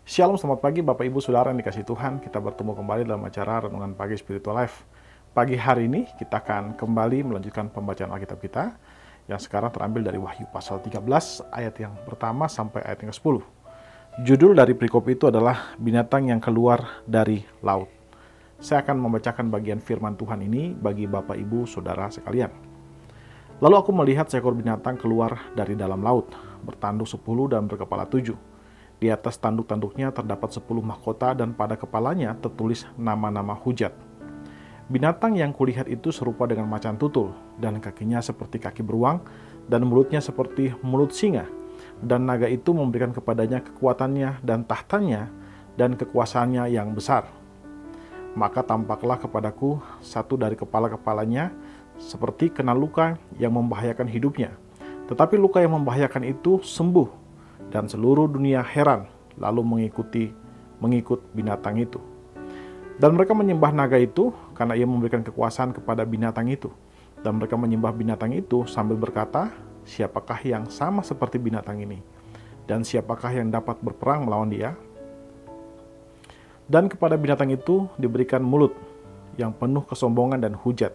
Shalom, selamat pagi Bapak Ibu Saudara yang dikasihi Tuhan. Kita bertemu kembali dalam acara Renungan Pagi Spiritual Life. Pagi hari ini kita akan kembali melanjutkan pembacaan Alkitab kita yang sekarang terambil dari Wahyu pasal 13 ayat yang pertama sampai ayat yang ke-10. Judul dari perikop itu adalah binatang yang keluar dari laut. Saya akan membacakan bagian firman Tuhan ini bagi Bapak Ibu Saudara sekalian. Lalu aku melihat seekor binatang keluar dari dalam laut, bertanduk 10 dan berkepala 7. Di atas tanduk-tanduknya terdapat 10 mahkota dan pada kepalanya tertulis nama-nama hujat. Binatang yang kulihat itu serupa dengan macan tutul, dan kakinya seperti kaki beruang, dan mulutnya seperti mulut singa. Dan naga itu memberikan kepadanya kekuatannya dan tahtanya dan kekuasaannya yang besar. Maka tampaklah kepadaku satu dari kepala-kepalanya seperti kena luka yang membahayakan hidupnya. Tetapi luka yang membahayakan itu sembuh, dan seluruh dunia heran lalu mengikut binatang itu. Dan mereka menyembah naga itu karena ia memberikan kekuasaan kepada binatang itu. Dan mereka menyembah binatang itu sambil berkata, siapakah yang sama seperti binatang ini? Dan siapakah yang dapat berperang melawan dia? Dan kepada binatang itu diberikan mulut yang penuh kesombongan dan hujat.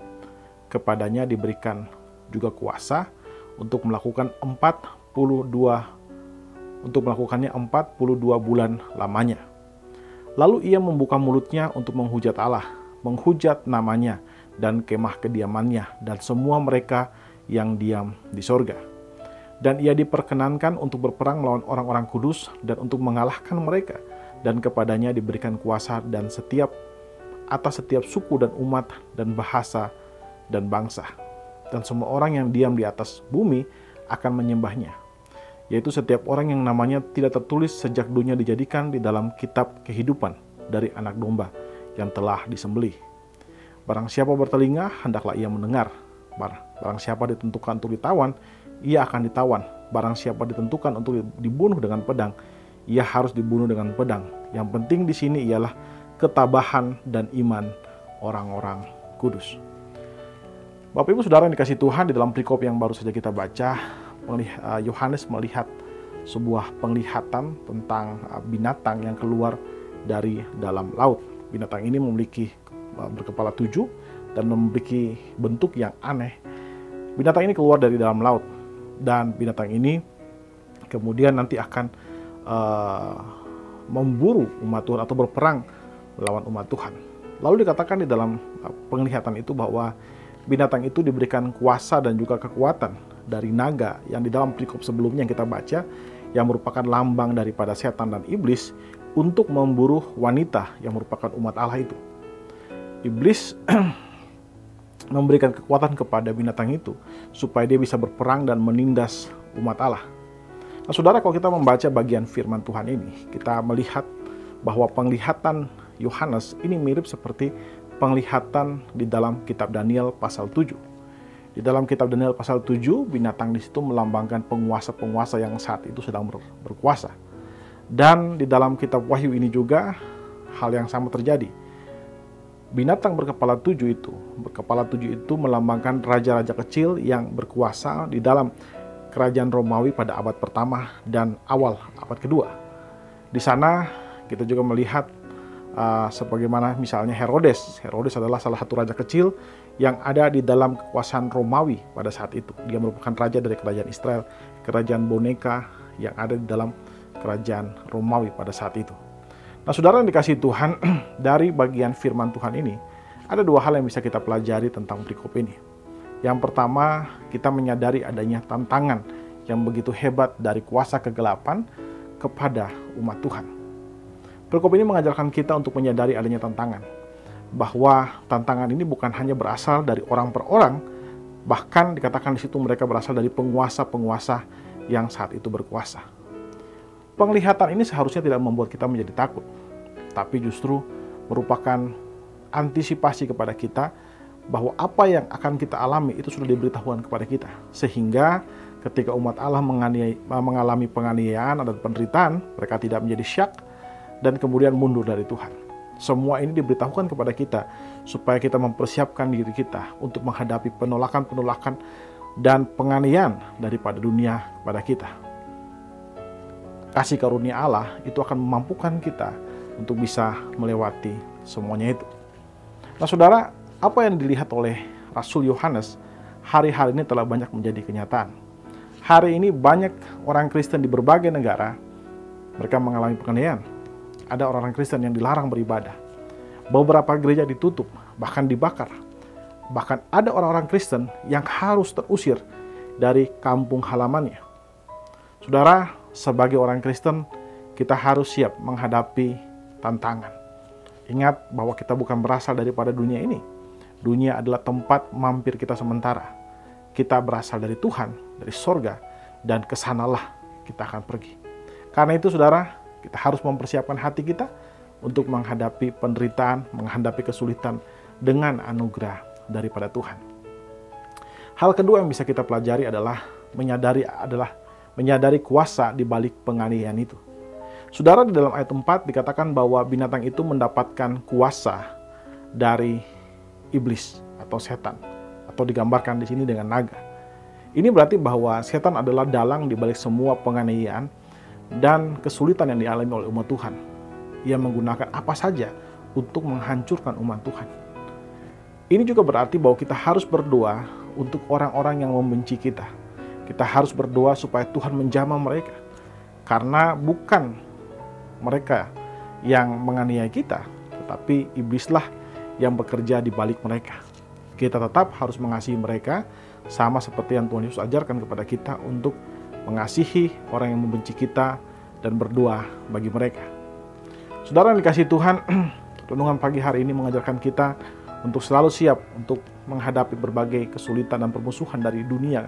Kepadanya diberikan juga kuasa untuk melakukannya 42 bulan lamanya. Lalu ia membuka mulutnya untuk menghujat Allah, menghujat namanya dan kemah kediamannya dan semua mereka yang diam di sorga. Dan ia diperkenankan untuk berperang melawan orang-orang kudus dan untuk mengalahkan mereka. Dan kepadanya diberikan kuasa dan atas setiap suku dan umat dan bahasa dan bangsa. Dan semua orang yang diam di atas bumi akan menyembahnya, yaitu setiap orang yang namanya tidak tertulis sejak dunia dijadikan di dalam kitab kehidupan dari anak domba yang telah disembelih. Barang siapa bertelinga, hendaklah ia mendengar. Barang siapa ditentukan untuk ditawan, ia akan ditawan. Barang siapa ditentukan untuk dibunuh dengan pedang, ia harus dibunuh dengan pedang. Yang penting di sini ialah ketabahan dan iman orang-orang kudus. Bapak Ibu Saudara yang dikasihi Tuhan, di dalam perikop yang baru saja kita baca, Yohanes melihat sebuah penglihatan tentang binatang yang keluar dari dalam laut. Binatang ini memiliki berkepala 7 dan memiliki bentuk yang aneh. Binatang ini keluar dari dalam laut, dan binatang ini kemudian nanti akan memburu umat Tuhan atau berperang melawan umat Tuhan. Lalu dikatakan di dalam penglihatan itu bahwa binatang itu diberikan kuasa dan juga kekuatan dari naga yang di dalam perikop sebelumnya yang kita baca, yang merupakan lambang daripada setan dan iblis, untuk memburu wanita yang merupakan umat Allah itu. Iblis memberikan kekuatan kepada binatang itu supaya dia bisa berperang dan menindas umat Allah. Nah, saudara, kalau kita membaca bagian firman Tuhan ini, kita melihat bahwa penglihatan Yohanes ini mirip seperti penglihatan di dalam kitab Daniel pasal 7. Di dalam kitab Daniel pasal 7, binatang di situ melambangkan penguasa-penguasa yang saat itu sedang berkuasa. Dan di dalam kitab Wahyu ini juga hal yang sama terjadi. Binatang berkepala 7 itu melambangkan raja-raja kecil yang berkuasa di dalam kerajaan Romawi pada abad pertama dan awal abad kedua. Di sana kita juga melihat sebagaimana misalnya Herodes. Herodes adalah salah satu raja kecil yang ada di dalam kekuasaan Romawi pada saat itu. Dia merupakan raja dari kerajaan Israel, kerajaan boneka yang ada di dalam kerajaan Romawi pada saat itu. Nah, saudara yang dikasihi Tuhan, dari bagian firman Tuhan ini, ada dua hal yang bisa kita pelajari tentang perikop ini. Yang pertama, kita menyadari adanya tantangan yang begitu hebat dari kuasa kegelapan kepada umat Tuhan. Perikop ini mengajarkan kita untuk menyadari adanya tantangan, bahwa tantangan ini bukan hanya berasal dari orang per orang, bahkan dikatakan di situ mereka berasal dari penguasa-penguasa yang saat itu berkuasa. Penglihatan ini seharusnya tidak membuat kita menjadi takut, tapi justru merupakan antisipasi kepada kita bahwa apa yang akan kita alami itu sudah diberitahukan kepada kita, sehingga ketika umat Allah mengalami penganiayaan dan penderitaan, mereka tidak menjadi syak dan kemudian mundur dari Tuhan. Semua ini diberitahukan kepada kita supaya kita mempersiapkan diri kita untuk menghadapi penolakan-penolakan dan penganiayaan daripada dunia kepada kita. kasih karunia Allah itu akan memampukan kita untuk bisa melewati semuanya itu. Nah saudara, apa yang dilihat oleh Rasul Yohanes hari-hari ini telah banyak menjadi kenyataan. Hari ini banyak orang Kristen di berbagai negara, mereka mengalami penganiayaan. Ada orang-orang Kristen yang dilarang beribadah. Beberapa gereja ditutup, bahkan dibakar. Bahkan ada orang-orang Kristen yang harus terusir dari kampung halamannya. Saudara, sebagai orang Kristen, kita harus siap menghadapi tantangan. Ingat bahwa kita bukan berasal daripada dunia ini. Dunia adalah tempat mampir kita sementara. Kita berasal dari Tuhan, dari sorga, dan kesanalah kita akan pergi. Karena itu saudara, kita harus mempersiapkan hati kita untuk menghadapi penderitaan, menghadapi kesulitan dengan anugerah daripada Tuhan. Hal kedua yang bisa kita pelajari adalah menyadari kuasa di balik penganiayaan itu. Saudara, di dalam ayat 4 dikatakan bahwa binatang itu mendapatkan kuasa dari iblis atau setan, atau digambarkan di sini dengan naga. Ini berarti bahwa setan adalah dalang di balik semua penganiayaan dan kesulitan yang dialami oleh umat Tuhan. Ia menggunakan apa saja untuk menghancurkan umat Tuhan. Ini juga berarti bahwa kita harus berdoa untuk orang-orang yang membenci kita. Kita harus berdoa supaya Tuhan menjamah mereka. Karena bukan mereka yang menganiaya kita, tetapi iblislah yang bekerja di balik mereka. Kita tetap harus mengasihi mereka, sama seperti yang Tuhan Yesus ajarkan kepada kita untuk mengasihi orang yang membenci kita dan berdoa bagi mereka. Saudara yang dikasihi Tuhan, renungan pagi hari ini mengajarkan kita untuk selalu siap untuk menghadapi berbagai kesulitan dan permusuhan dari dunia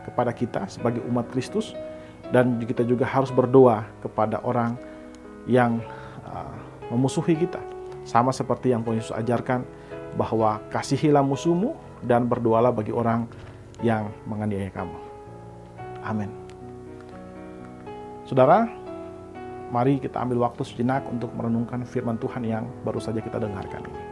kepada kita sebagai umat Kristus, dan kita juga harus berdoa kepada orang yang memusuhi kita, sama seperti yang Tuhan Yesus ajarkan bahwa kasihilah musuhmu dan berdoalah bagi orang yang menganiaya kamu. Amin. Saudara, mari kita ambil waktu sejenak untuk merenungkan firman Tuhan yang baru saja kita dengarkan ini.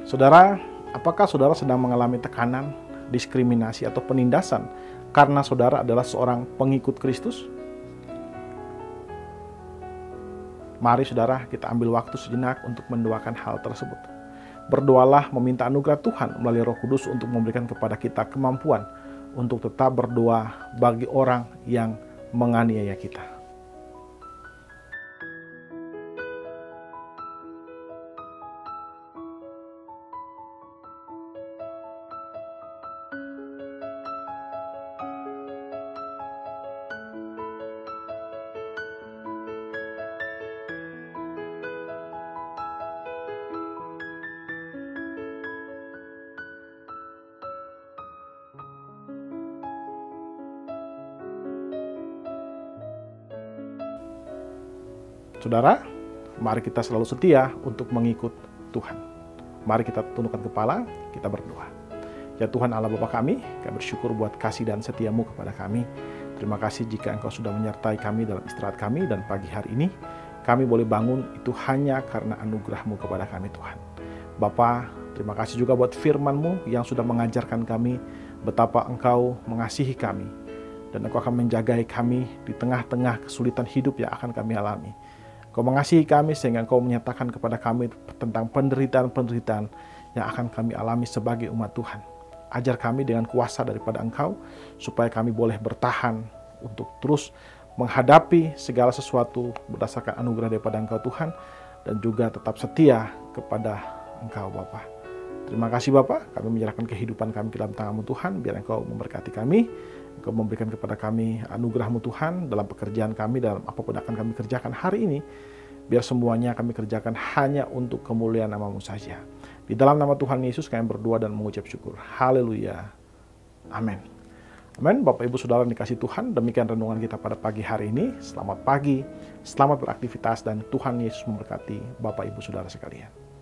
Saudara, apakah saudara sedang mengalami tekanan, diskriminasi, atau penindasan karena saudara adalah seorang pengikut Kristus? Mari saudara, kita ambil waktu sejenak untuk mendoakan hal tersebut. Berdoalah meminta anugerah Tuhan melalui Roh Kudus untuk memberikan kepada kita kemampuan untuk tetap berdoa bagi orang yang menganiaya kita. Saudara, mari kita selalu setia untuk mengikut Tuhan. Mari kita tundukkan kepala, kita berdoa. Ya Tuhan Allah Bapa kami bersyukur buat kasih dan setiamu kepada kami. Terima kasih jika Engkau sudah menyertai kami dalam istirahat kami, dan pagi hari ini kami boleh bangun itu hanya karena anugerah-Mu kepada kami Tuhan. Bapa, terima kasih juga buat firman-Mu yang sudah mengajarkan kami betapa Engkau mengasihi kami, dan Engkau akan menjagai kami di tengah-tengah kesulitan hidup yang akan kami alami. Kau mengasihi kami sehingga Engkau menyatakan kepada kami tentang penderitaan-penderitaan yang akan kami alami sebagai umat Tuhan. Ajar kami dengan kuasa daripada Engkau, supaya kami boleh bertahan untuk terus menghadapi segala sesuatu berdasarkan anugerah daripada Engkau Tuhan, dan juga tetap setia kepada Engkau Bapa. Terima kasih Bapa, kami menyerahkan kehidupan kami ke dalam tangan-Mu Tuhan, biar Engkau memberkati kami. Engkau memberikan kepada kami anugerah-Mu Tuhan dalam pekerjaan kami, dalam apapun akan kami kerjakan hari ini. Biar semuanya kami kerjakan hanya untuk kemuliaan nama-Mu saja. Di dalam nama Tuhan Yesus kami berdoa dan mengucap syukur. Haleluya. Amin. Amin. Bapak Ibu Saudara yang dikasihi Tuhan, demikian renungan kita pada pagi hari ini. Selamat pagi, selamat beraktivitas, dan Tuhan Yesus memberkati Bapak Ibu Saudara sekalian.